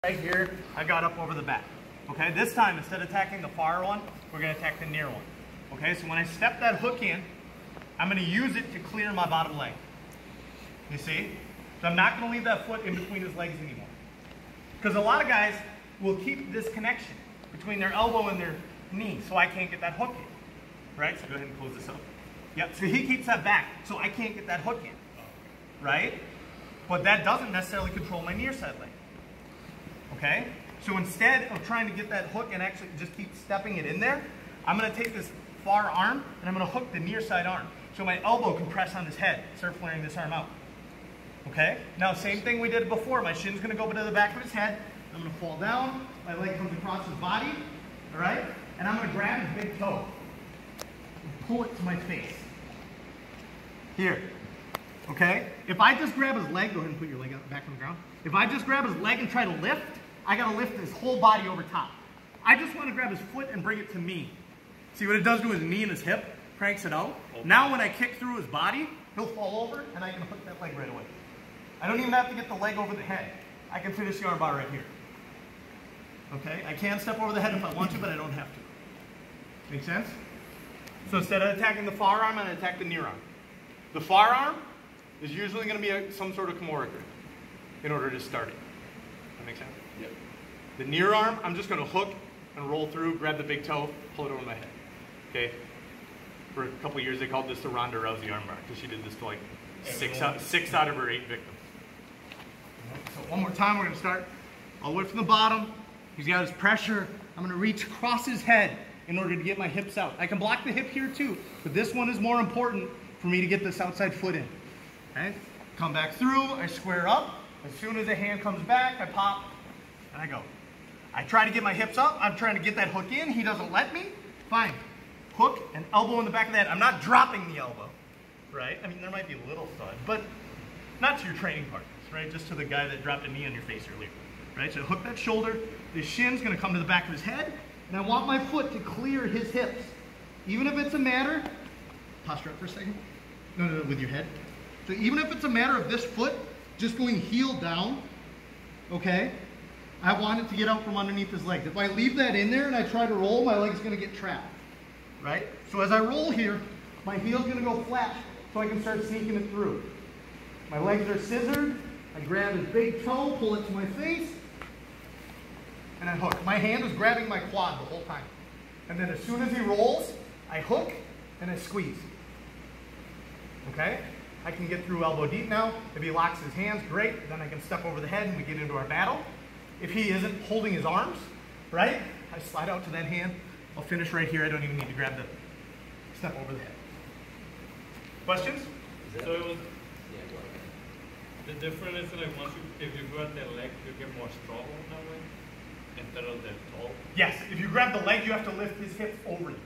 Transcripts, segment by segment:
Right here, I got up over the back. Okay, this time instead of attacking the far one, we're going to attack the near one. Okay, so when I step that hook in, I'm going to use it to clear my bottom leg. You see? So I'm not going to leave that foot in between his legs anymore. Because a lot of guys will keep this connection between their elbow and their knee, so I can't get that hook in. Right? So go ahead and close this up. Yep, so he keeps that back, so I can't get that hook in. Right? But that doesn't necessarily control my near side leg. Okay? So instead of trying to get that hook and actually just keep stepping it in there, I'm going to take this far arm and I'm going to hook the near side arm. So my elbow can press on his head, start flaring this arm out. Okay? Now same thing we did before. My shin's going to go to the back of his head. I'm going to fall down. My leg comes across his body. Alright? And I'm going to grab his big toe and pull it to my face. Here. Okay? If I just grab his leg, go ahead and put your leg out back on the ground. If I just grab his leg and try to lift, I gotta lift his whole body over top. I just want to grab his foot and bring it to me. See what it does to his knee and his hip? Cranks it out. Okay. Now when I kick through his body, he'll fall over and I can hook that leg right away. I don't even have to get the leg over the head. I can finish the armbar right here. Okay? I can step over the head if I want to, but I don't have to. Make sense? So instead of attacking the far arm, I'm going to attack the near arm. The far arm is usually going to be some sort of Kimura grip in order to start it. That make sense? Yep. The near arm, I'm just going to hook and roll through, grab the big toe, pull it over my head. Okay? For a couple of years, they called this the Rhonda Rousey armbar because she did this to like six out of her 8 victims. So one more time, we're going to start all the way from the bottom. He's got his pressure. I'm going to reach across his head in order to get my hips out. I can block the hip here too, but this one is more important for me to get this outside foot in. Okay? Come back through, I square up. As soon as the hand comes back, I pop and I go. I try to get my hips up. I'm trying to get that hook in. He doesn't let me. Fine. Hook and elbow in the back of the head. I'm not dropping the elbow, right? I mean, there might be a little thud, but not to your training partners, right? Just to the guy that dropped a knee on your face earlier, right? So hook that shoulder. The shin's going to come to the back of his head, and I want my foot to clear his hips. Even if it's a matter, posture up for a second. No, with your head. So even if it's a matter of this foot just going heel down, okay, I want it to get out from underneath his legs. If I leave that in there and I try to roll, my leg's going to get trapped, right? So as I roll here, my heel's going to go flat so I can start sneaking it through. My legs are scissored. I grab his big toe, pull it to my face, and I hook. My hand is grabbing my quad the whole time. And then as soon as he rolls, I hook and I squeeze. Okay? I can get through elbow deep now. If he locks his hands, great. Then I can step over the head and we get into our battle. If he isn't holding his arms, right, I slide out to that hand. I'll finish right here. I don't even need to grab the step over the head. Questions? So it was, the difference is like once if you grab the leg, you get more strong that way instead of the toe? Yes. If you grab the leg, you have to lift his hips over you.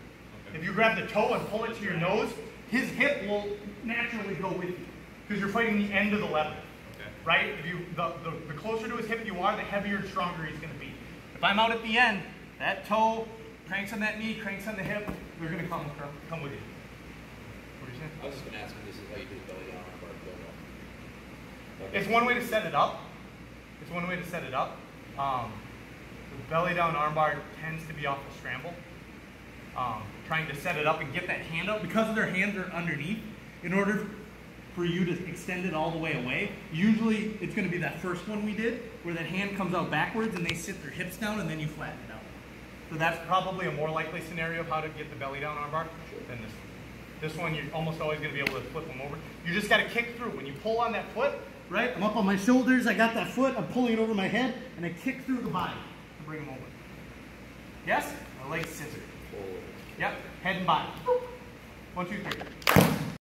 Okay. If you grab the toe and pull it to your nose, his hip will naturally go with you because you're fighting the end of the lever, okay. Right? If you, the closer to his hip you are, the heavier and stronger he's going to be. If I'm out at the end, that toe cranks on that knee, cranks on the hip, they're going to come with you. What are you saying? I was just going to ask if this is how you do belly down armbar build up. It's one way to set it up. It's one way to set it up. The belly down armbar tends to be off the scramble. Trying to set it up and get that hand up because their hands are underneath. In order for you to extend it all the way away, usually it's going to be that first one we did where that hand comes out backwards and they sit their hips down and then you flatten it out. So that's probably a more likely scenario of how to get the belly down armbar than this one. This one you're almost always going to be able to flip them over. You just got to kick through. When you pull on that foot, right, I'm up on my shoulders, I got that foot, I'm pulling it over my head, and I kick through the body to bring them over. Yes? My legs scissored. Yep, head and body. 1, 2, 3.